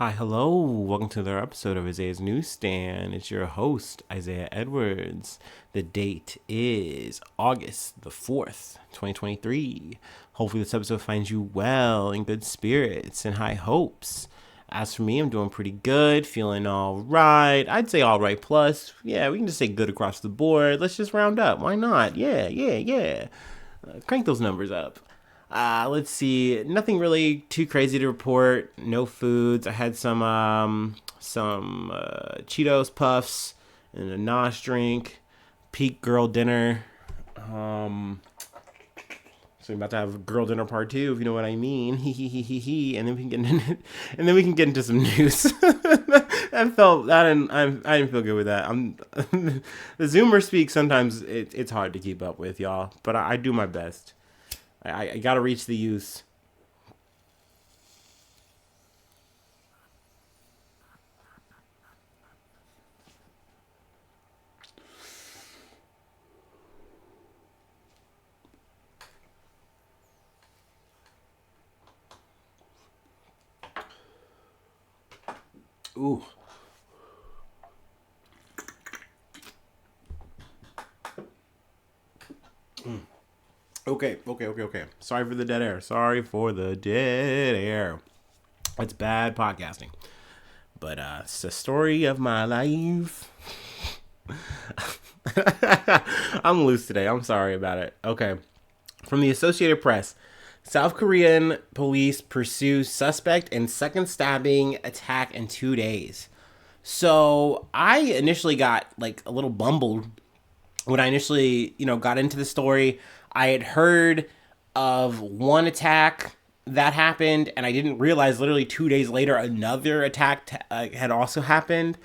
Hi, hello. Welcome to another episode of Isaiah's Newsstand. It's your host, Isaiah Edwards. The date is August the 4th, 2023. Hopefully, this episode finds you well, in good spirits, and high hopes. As for me, I'm doing pretty good, feeling all right. I'd say all right plus. Yeah, we can just say good across the board. Let's just round up. Why not? Yeah. Crank those numbers up. Let's see. Nothing really too crazy to report. No foods. I had some Cheetos puffs and a Nosh drink. Peak girl dinner. So we're about to have girl dinner part two, if you know what I mean. He. And then we can get into some news. I didn't feel good with that. The Zoomer speak. Sometimes it's hard to keep up with, y'all. But I do my best. I gotta reach the youth. Ooh. Okay. Sorry for the dead air. It's bad podcasting. But it's the story of my life. I'm loose today. I'm sorry about it. Okay. From the Associated Press. South Korean police pursue suspect in second stabbing attack in 2 days. So I initially got like a little bumbled when I initially, got into the story. I had heard of one attack that happened, and I didn't realize literally 2 days later another attack had also happened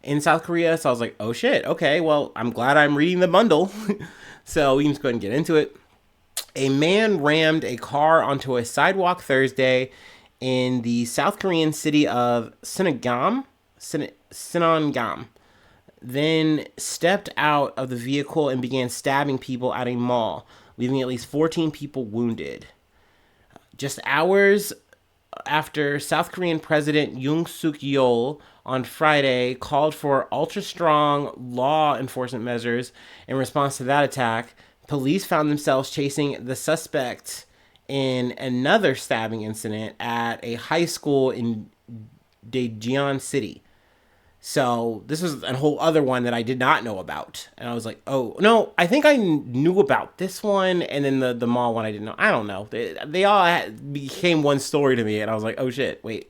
in South Korea. So I was like, oh shit, okay, well, I'm glad I'm reading the bundle. So we can just go ahead and get into it. A man rammed a car onto a sidewalk Thursday in the South Korean city of Sinongam, then stepped out of the vehicle and began stabbing people at a mall, leaving at least 14 people wounded. Just hours after South Korean President Yoon Suk Yeol on Friday called for ultra strong law enforcement measures in response to that attack, police found themselves chasing the suspect in another stabbing incident at a high school in Daejeon City. So this was a whole other one that I did not know about. And I was like, oh, no, I think I knew about this one. And then the mall one I didn't know. I don't know. They all became one story to me. And I was like, oh, shit. Wait.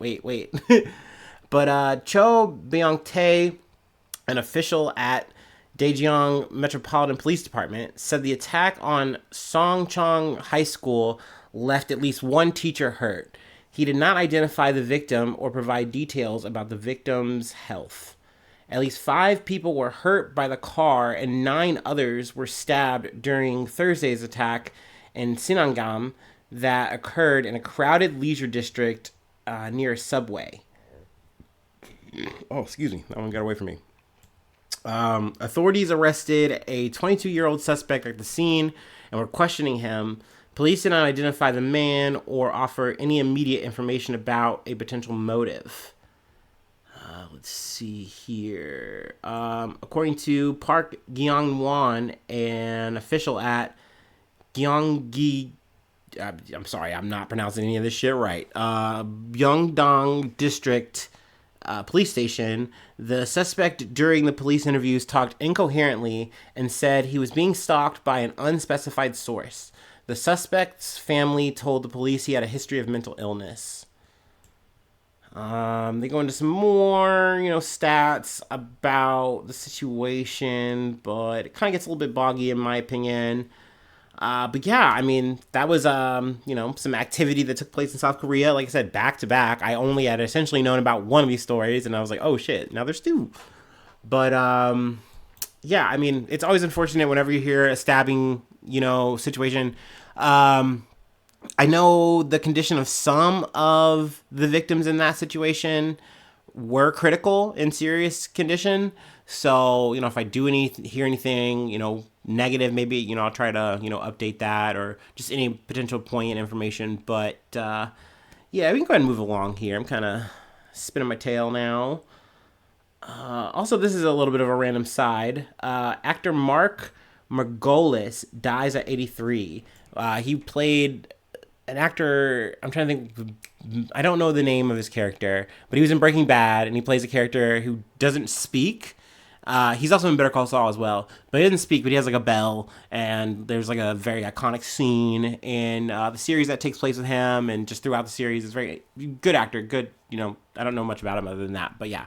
But Cho Byung-tae, an official at Daejeon Metropolitan Police Department, said the attack on Songchong High School left at least one teacher hurt. He did not identify the victim or provide details about the victim's health. At least 5 people were hurt by the car and 9 others were stabbed during Thursday's attack in Sinangam that occurred in a crowded leisure district near a subway. Oh, excuse me. That one got away from me. Authorities arrested a 22-year-old suspect at the scene and were questioning him. Police did not identify the man or offer any immediate information about a potential motive. Let's see here. According to Park Gyong-won, an official at Gyeonggi, I'm sorry, I'm not pronouncing any of this shit right. Myeongdong District Police Station, the suspect during the police interviews talked incoherently and said he was being stalked by an unspecified source. The suspect's family told the police he had a history of mental illness. They go into some more, stats about the situation, but it kind of gets a little bit boggy in my opinion. But yeah, I mean, that was, some activity that took place in South Korea. Like I said, back to back. I only had essentially known about one of these stories, and I was like, oh shit, now there's 2. But, yeah, I mean, it's always unfortunate whenever you hear a stabbing, situation. I know the condition of some of the victims in that situation were critical and serious condition. So, if I hear anything, negative, maybe, I'll try to, update that or just any potential poignant information. But, yeah, we can go ahead and move along here. I'm kind of spinning my tail now. Also, this is a little bit of a random side. Actor Mark Margolis dies at 83. He played an actor. I'm trying to think. I don't know the name of his character, but he was in Breaking Bad, and he plays a character who doesn't speak. He's also in Better Call Saul as well, but he doesn't speak, but he has like a bell, and there's like a very iconic scene in the series that takes place with him, and just throughout the series, it's very good actor, good, I don't know much about him other than that, but yeah,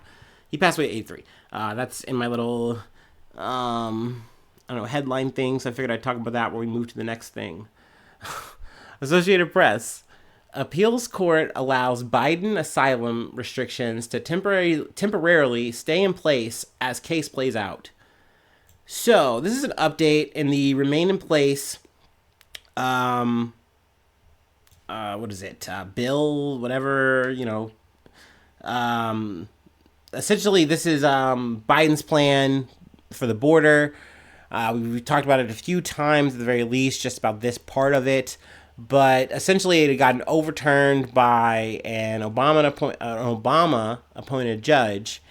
he passed away at 83. That's in my little, I don't know, headline thing, so I figured I'd talk about that when we move to the next thing. Associated Press. Appeals court allows Biden asylum restrictions to temporarily stay in place as case plays out. So this is an update in the remain in place. What is it? Bill, whatever, essentially this is Biden's plan for the border. We've talked about it a few times at the very least, just about this part of it. But essentially, it had gotten overturned by an Obama appointed judge,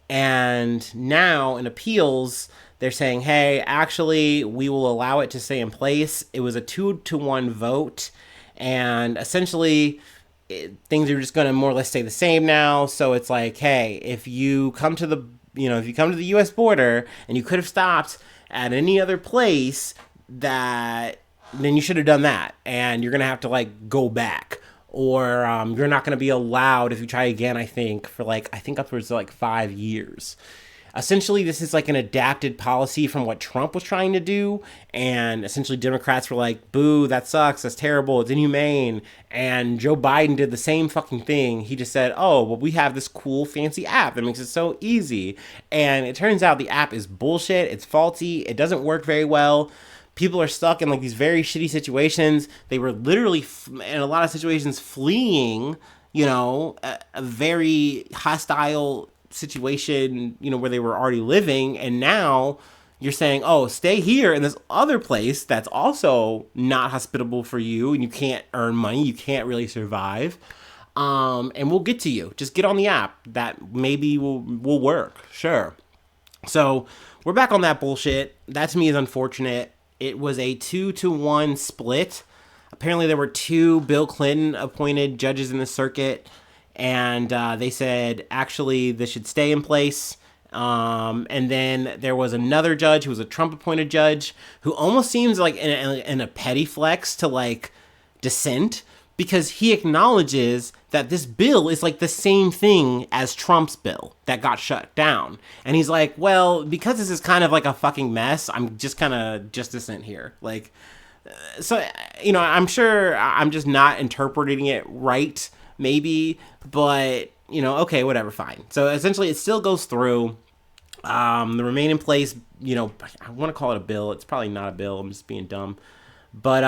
and now in appeals, they're saying, "Hey, actually, we will allow it to stay in place." It was a 2-1 vote, and essentially, things are just going to more or less stay the same now. So it's like, hey, if you come to the U.S. border and you could have stopped at any other place, then you should have done that, and you're gonna have to like go back, or you're not gonna be allowed if you try again. I think upwards of like 5 years. Essentially, this is like an adapted policy from what Trump was trying to do, and essentially Democrats were like, "Boo, that sucks. That's terrible. It's inhumane." And Joe Biden did the same fucking thing. He just said, "Oh, well, we have this cool, fancy app that makes it so easy." And it turns out the app is bullshit. It's faulty. It doesn't work very well. People are stuck in like these very shitty situations. They were literally, in a lot of situations, fleeing, a very hostile situation, where they were already living. And now you're saying, oh, stay here in this other place that's also not hospitable for you, and you can't earn money. You can't really survive. And we'll get to you. Just get on the app. That maybe will work. Sure. So we're back on that bullshit. That to me is unfortunate. It was a 2-1 split. Apparently there were 2 Bill Clinton appointed judges in the circuit, and they said, actually, this should stay in place. And then there was another judge who was a Trump appointed judge who almost seems like in a petty flex to like dissent, because he acknowledges that this bill is like the same thing as Trump's bill that got shut down. And he's like, well, because this is kind of like a fucking mess, I'm just kind of just dissent here. Like, so, I'm sure I'm just not interpreting it right, maybe, but, okay, whatever, fine. So essentially it still goes through. The remain in place, I want to call it a bill. It's probably not a bill. I'm just being dumb. But,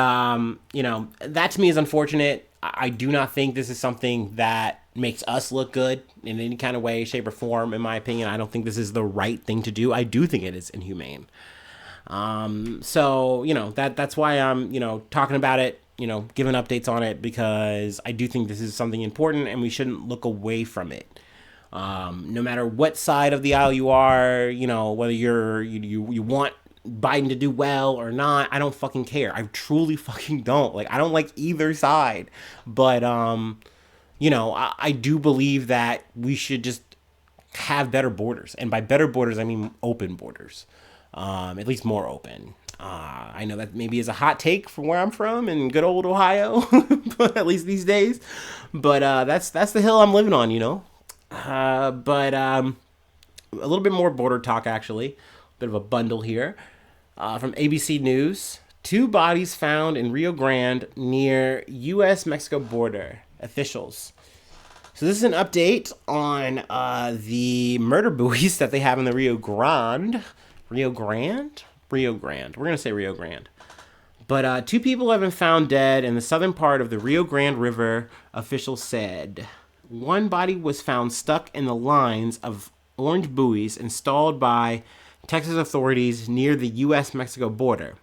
that to me is unfortunate. I do not think this is something that makes us look good in any kind of way, shape, or form, in my opinion. I don't think this is the right thing to do. I do think it is inhumane. So, that's why I'm, talking about it, giving updates on it, because I do think this is something important and we shouldn't look away from it. No matter what side of the aisle you are, whether you want Biden to do well or not, I don't fucking care. I truly fucking don't. Like, I don't like either side. But, I do believe that we should just have better borders. And by better borders, I mean open borders. At least more open. I know that maybe is a hot take from where I'm from in good old Ohio, but at least these days. But that's the hill I'm living on, But a little bit more border talk, actually. Bit of a bundle here. From ABC News. 2 bodies found in Rio Grande near U.S.-Mexico border. Officials. So this is an update on the murder buoys that they have in the Rio Grande. Rio Grande? Rio Grande. We're going to say Rio Grande. But 2 people have been found dead in the southern part of the Rio Grande River, officials said. One body was found stuck in the lines of orange buoys installed by Texas authorities near the U.S.-Mexico border.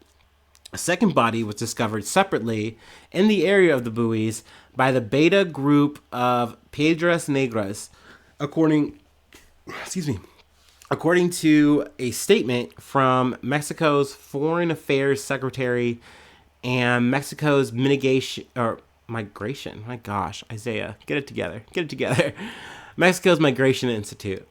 A second body was discovered separately in the area of the buoys by the Beta group of Piedras Negras, According, excuse me, according to a statement from Mexico's Foreign Affairs Secretary and Mexico's mitigation or migration. My gosh, Isaiah, get it together. Get it together. Mexico's Migration Institute.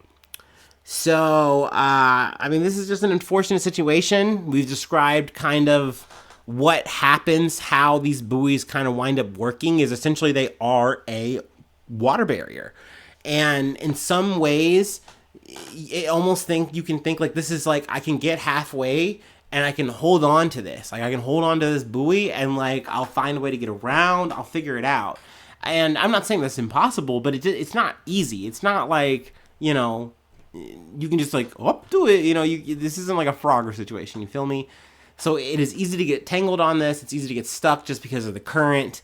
So, I mean, this is just an unfortunate situation. We've described kind of what happens, how these buoys kind of wind up working is essentially they are a water barrier. And in some ways, it almost think you can think like this is like I can get halfway and I can hold on to this. Like I can hold on to this buoy and like I'll find a way to get around. I'll figure it out. And I'm not saying that's impossible, but it's not easy. It's not like, you know, you can just like up do it. You know, this isn't like a Frogger situation. You feel me? So it is easy to get tangled on this. It's easy to get stuck just because of the current.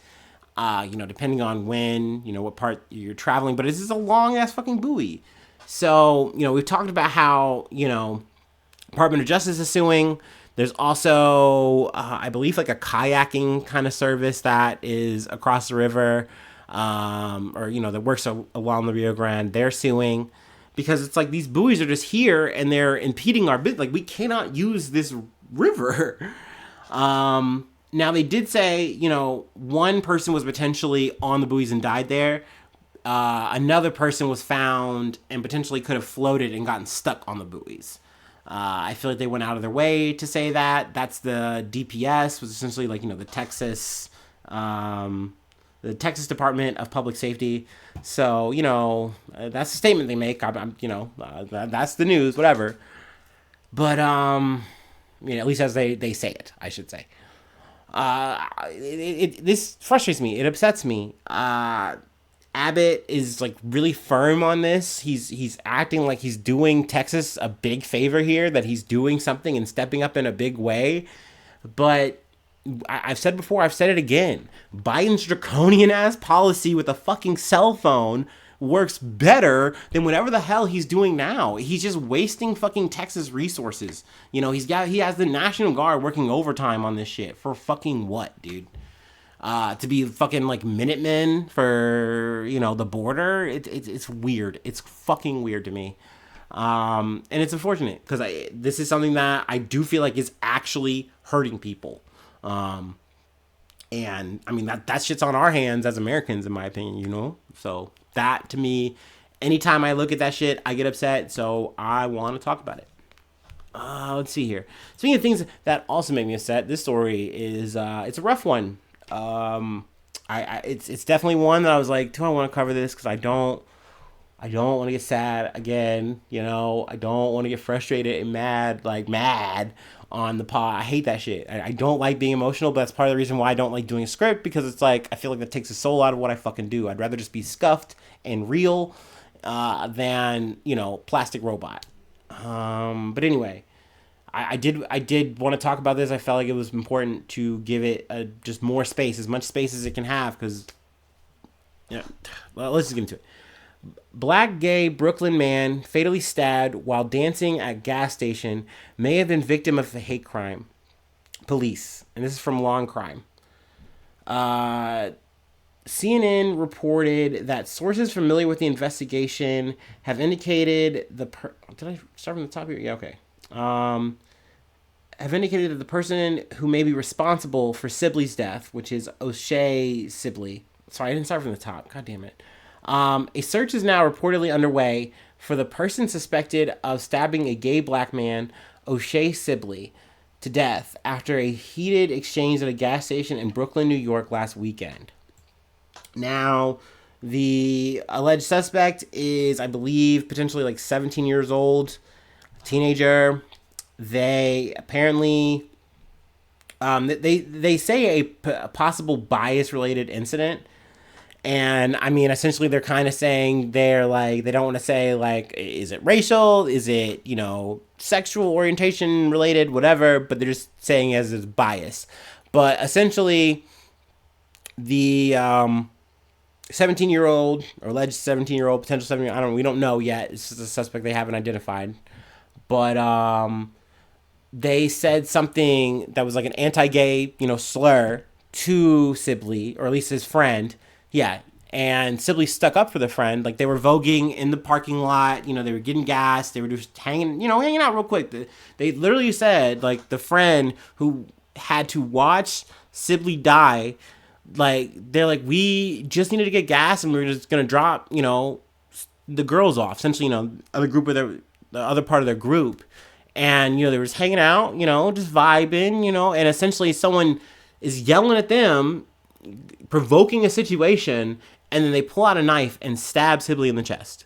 You know, depending on when, you know, what part you're traveling. But this is a long ass fucking buoy. So, you know, we've talked about how, you know, Department of Justice is suing. There's also, I believe, like a kayaking kind of service that is across the river, or, you know, that works along the Rio Grande. They're suing because it's like these buoys are just here and they're impeding our business. Like, we cannot use this river. Now, they did say, you know, one person was potentially on the buoys and died there. Another person was found and potentially could have floated and gotten stuck on the buoys. I feel like they went out of their way to say that. That's the DPS, was essentially like, you know, the Texas Department of Public Safety. So, you know, that's the statement they make. You know, that's the news, whatever. But, you know, at least as they say it, I should say. This frustrates me. It upsets me. Abbott is like really firm on this. He's acting like he's doing Texas a big favor here, that he's doing something and stepping up in a big way. But I've said before, I've said it again. Biden's draconian ass policy with a fucking cell phone works better than whatever the hell he's doing now. He's just wasting fucking Texas resources. You know, he has the National Guard working overtime on this shit for fucking what, dude? To be fucking like Minutemen for, you know, the border. It's weird. It's fucking weird to me. And it's unfortunate because this is something that I do feel like is actually hurting people. And I mean, that shit's on our hands as Americans, in my opinion, you know? So that to me, anytime I look at that shit, I get upset. So I want to talk about it. Let's see here. Speaking of things that also make me upset, this story is, it's a rough one. It's definitely one that I was like, do I want to cover this? Because I don't want to get sad again. You know, I don't want to get frustrated and mad on the pod. I hate that shit. I don't like being emotional, but that's part of the reason why I don't like doing a script, because it's like I feel like that takes the soul out of what I fucking do. I'd rather just be scuffed and real than, you know, plastic robot. But anyway, I did want to talk about this. I felt like it was important to give it just more space, as much space as it can have, because, yeah, well, let's just get into it. Black gay Brooklyn man fatally stabbed while dancing at gas station may have been victim of a hate crime. Police, and this is from Law and Crime. CNN reported that sources familiar with the investigation have indicated did I start from the top here? Yeah, okay. Have indicated that the person who may be responsible for Sibley's death, which is O'Shea Sibley. Sorry, I didn't start from the top. God damn it. A search is now reportedly underway for the person suspected of stabbing a gay black man, O'Shea Sibley, to death after a heated exchange at a gas station in Brooklyn, New York last weekend. Now, the alleged suspect is, I believe, potentially like 17 years old, a teenager. They apparently, they say a possible bias-related incident. And I mean, essentially, they're kind of saying they're like, they don't want to say like, is it racial? Is it, you know, sexual orientation related, whatever, but they're just saying as is bias. But essentially, the 17-year-old or alleged 17-year-old, potential 17-year-old, we don't know yet. It's just a suspect they haven't identified. But they said something that was like an anti-gay, you know, slur to Sibley, or at least his friend. Yeah, And Sibley stuck up for the friend. Like, they were voguing in the parking lot. They were getting gas. They were just hanging out real quick. They literally said, like, the friend who had to watch Sibley die, like, they're like, we just needed to get gas and we are just gonna drop, the girls off. Essentially, other group of the other part of their group, and they were just hanging out, just vibing, and essentially someone is yelling at them, provoking a situation, and then they pull out a knife and stab Sibley in the chest.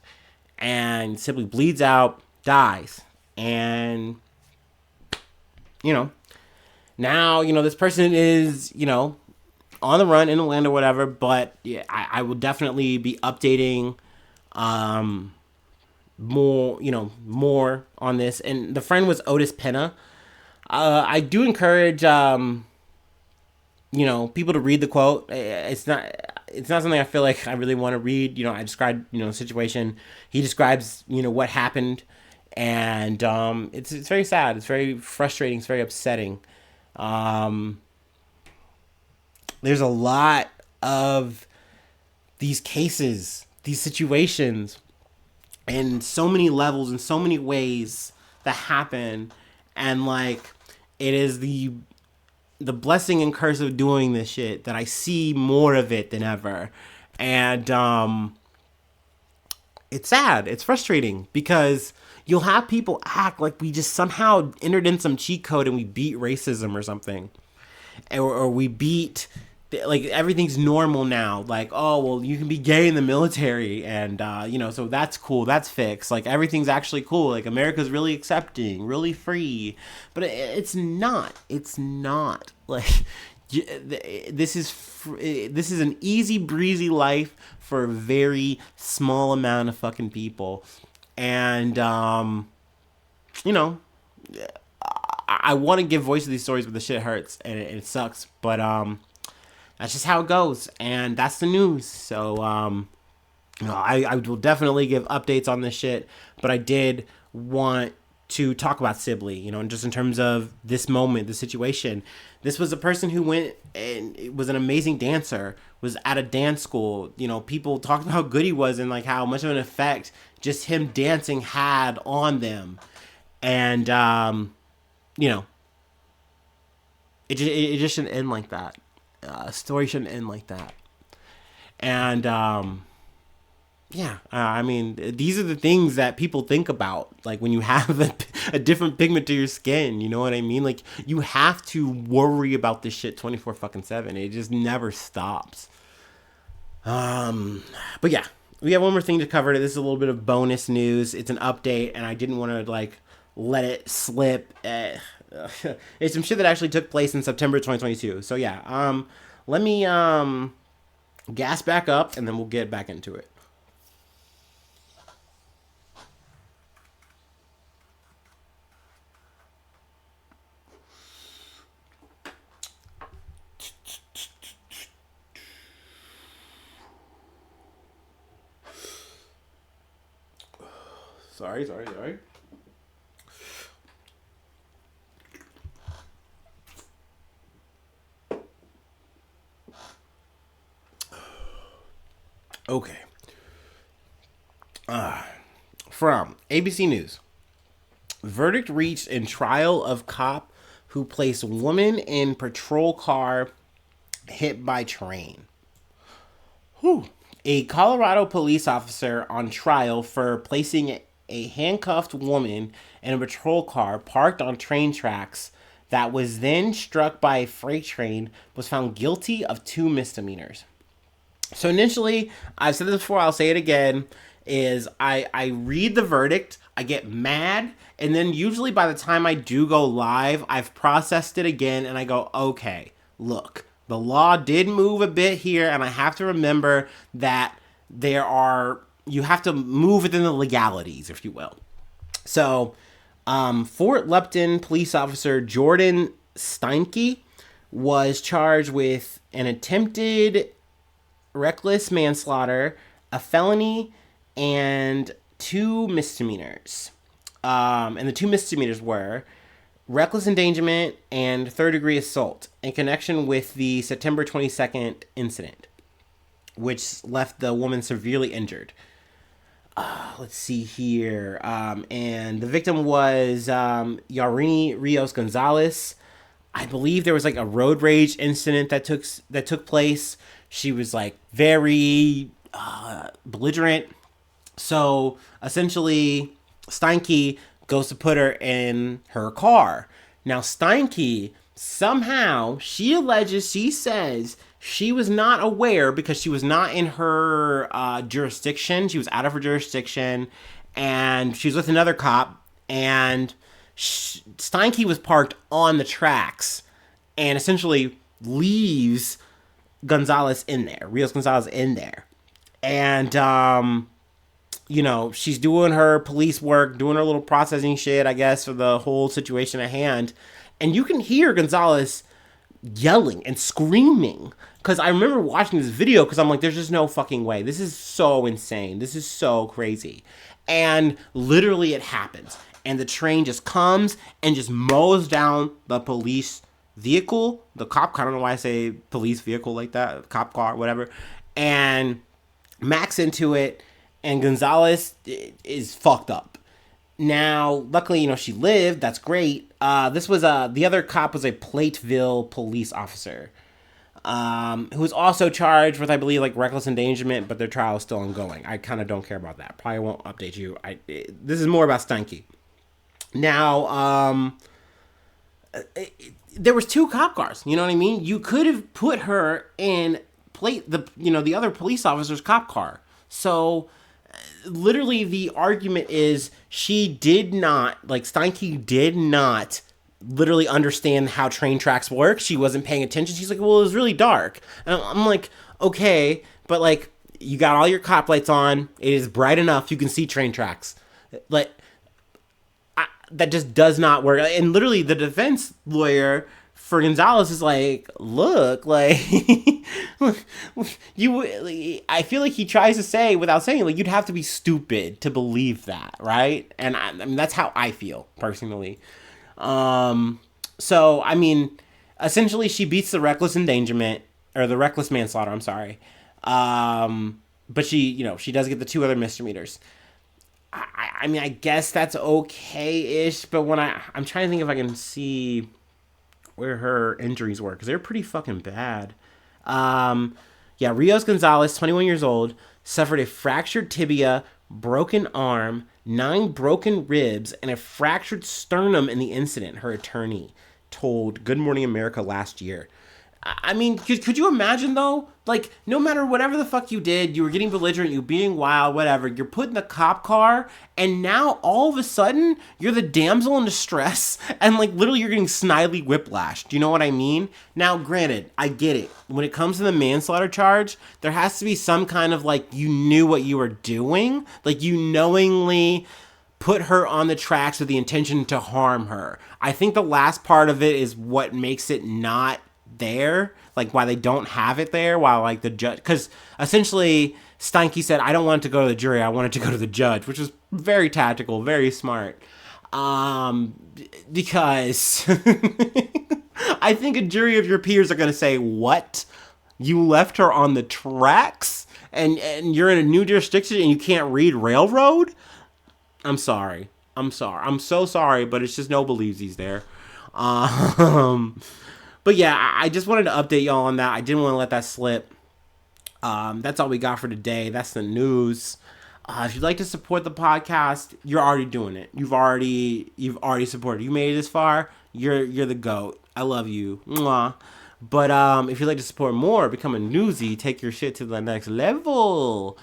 And Sibley bleeds out, dies. And, now, this person is, on the run in the land or whatever. But yeah, I will definitely be updating more on this. And the friend was Otis Penna. I do encourage, people to read the quote. It's not something I feel like I really want to read. I described, the situation. He describes, what happened. And it's very sad. It's very frustrating. It's very upsetting. There's a lot of these cases, these situations, and so many levels and so many ways that happen. And like, it is the blessing and curse of doing this shit that I see more of it than ever. And it's sad. It's frustrating because you'll have people act like we just somehow entered in some cheat code and we beat racism or something. Or we beat, like, everything's normal now. Like, oh, well, you can be gay in the military, and so that's cool, that's fixed. Like, everything's actually cool. Like, America's really accepting, really free. But it's not. It's not. Like, this is an easy breezy life for a very small amount of fucking people. And I want to give voice to these stories, but the shit hurts and it sucks. But that's just how it goes, and that's the news. So I will definitely give updates on this shit. But I did want to talk about Sibley, and just in terms of this moment, the situation. This was a person who went and was an amazing dancer, was at a dance school. People talked about how good he was and like how much of an effect just him dancing had on them. And it just shouldn't end like that. Story shouldn't end like that. And I mean, these are the things that people think about, like, when you have a different pigment to your skin. You know what I mean? Like, you have to worry about this shit 24/7. It just never stops. But yeah, we have one more thing to cover. This is a little bit of bonus news. It's an update, and I didn't want to like let it slip. It's some shit that actually took place in September 2022. So yeah, let me gas back up, and then we'll get back into it. Sorry. Okay. From ABC News. Verdict reached in trial of cop who placed woman in patrol car hit by train. Whew. A Colorado police officer on trial for placing a handcuffed woman in a patrol car parked on train tracks that was then struck by a freight train was found guilty of 2 misdemeanors. So initially, I've said this before, I'll say it again, is I read the verdict, I get mad, and then usually by the time I do go live, I've processed it again, and I go, okay, look, the law did move a bit here, and I have to remember that you have to move within the legalities, if you will. So, Fort Lupton police officer Jordan Steinke was charged with an attempted reckless manslaughter, a felony, and 2 misdemeanors. And the 2 misdemeanors were reckless endangerment and third-degree assault in connection with the September 22nd incident. which left the woman severely injured. Let's see here. And the victim was Yarini Rios Gonzalez. I believe there was like a road rage incident that took place. She was like very belligerent. So essentially, Steinke goes to put her in her car. Now Steinke somehow she says she was not aware because she was not in her jurisdiction. She was out of her jurisdiction, and she was with another cop. And Steinke was parked on the tracks, and essentially leaves Gonzalez in there, Rios Gonzalez in there, and she's doing her police work, doing her little processing shit, I guess, for the whole situation at hand. And you can hear Gonzalez yelling and screaming. Because I remember watching this video because I'm like, there's just no fucking way. This is so insane. This is so crazy. And literally it happens. And the train just comes and just mows down the police vehicle. The cop, I don't know why I say police vehicle like that. Cop car, whatever. And Max into it. And Gonzalez is fucked up. Now, luckily, she lived. That's great. This was the other cop was a Plateville police officer, who was also charged with, I believe, like reckless endangerment, but their trial is still ongoing. I kind of don't care about that. Probably won't update you. This is more about Steinke. Now, there was 2 cop cars. You know what I mean? You could have put her in the other police officer's cop car. So literally the argument is Steinke did not literally understand how train tracks work. She wasn't paying attention. She's like, well, it was really dark. And I'm like, okay, but like, you got all your cop lights on. It is bright enough. You can see train tracks. Like, that just does not work. And literally the defense lawyer for Gonzalez is like, look, like, I feel like he tries to say without saying, like, you'd have to be stupid to believe that, right? And I mean, that's how I feel personally. So, I mean, essentially she beats the reckless endangerment, or the reckless manslaughter, I'm sorry. But she does get the 2 other misdemeanors. I mean, I guess that's okay-ish, but when I'm trying to think if I can see where her injuries were, because they're pretty fucking bad. Rios Gonzalez, 21 years old, suffered a fractured tibia, broken arm, 9 broken ribs, and a fractured sternum in the incident, her attorney told Good Morning America last year. I mean, could you imagine, though? Like, no matter whatever the fuck you did, you were getting belligerent, you were being wild, whatever, you're put in the cop car, and now, all of a sudden, you're the damsel in distress, and, like, literally you're getting snidely whiplashed. Do you know what I mean? Now, granted, I get it. When it comes to the manslaughter charge, there has to be some kind of, like, you knew what you were doing. Like, you knowingly put her on the tracks with the intention to harm her. I think the last part of it is what makes it not there, like why they don't have it there, while like the judge, because essentially Steinke said, I don't want it to go to the jury, I want it to go to the judge, which was very tactical, very smart, because I think a jury of your peers are going to say, what, you left her on the tracks and you're in a new jurisdiction and you can't read railroad? I'm sorry, I'm so sorry, but it's just no believes there. But yeah, I just wanted to update y'all on that. I didn't want to let that slip. That's all we got for today. That's the news. If you'd like to support the podcast, you're already doing it. You've already supported. You made it this far. You're the GOAT. I love you. Mwah. But if you'd like to support more, become a newsie, take your shit to the next level.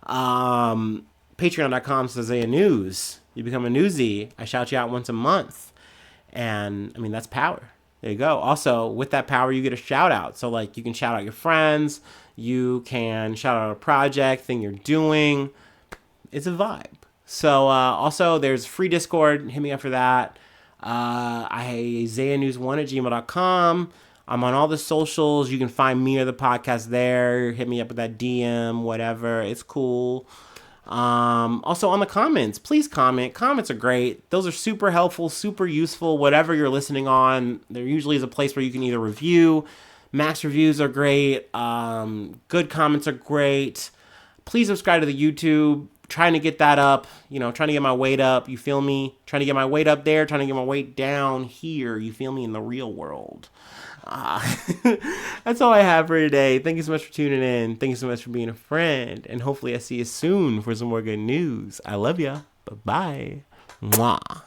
Patreon.com/Isaiah News. You become a newsie. I shout you out once a month. And I mean, that's power. There you go. Also, with that power, you get a shout out. So, like, you can shout out your friends. You can shout out a project, thing you're doing. It's a vibe. So, also, there's free Discord. Hit me up for that. IsaiahNews1@gmail.com. I'm on all the socials. You can find me or the podcast there. Hit me up with that DM, whatever. It's cool. Also on the comments, please comment. Comments are great. Those are super helpful, super useful, whatever you're listening on. There usually is a place where you can either review, Max reviews are great. Good comments are great. Please subscribe to the YouTube. Trying to get that up, trying to get my weight up. You feel me? Trying to get my weight up there, trying to get my weight down here. You feel me? In the real world. Uh, that's all I have for today. Thank you so much for tuning in. Thank you so much for being a friend. And hopefully I see you soon for some more good news. I love ya. Bye-bye. Mwah.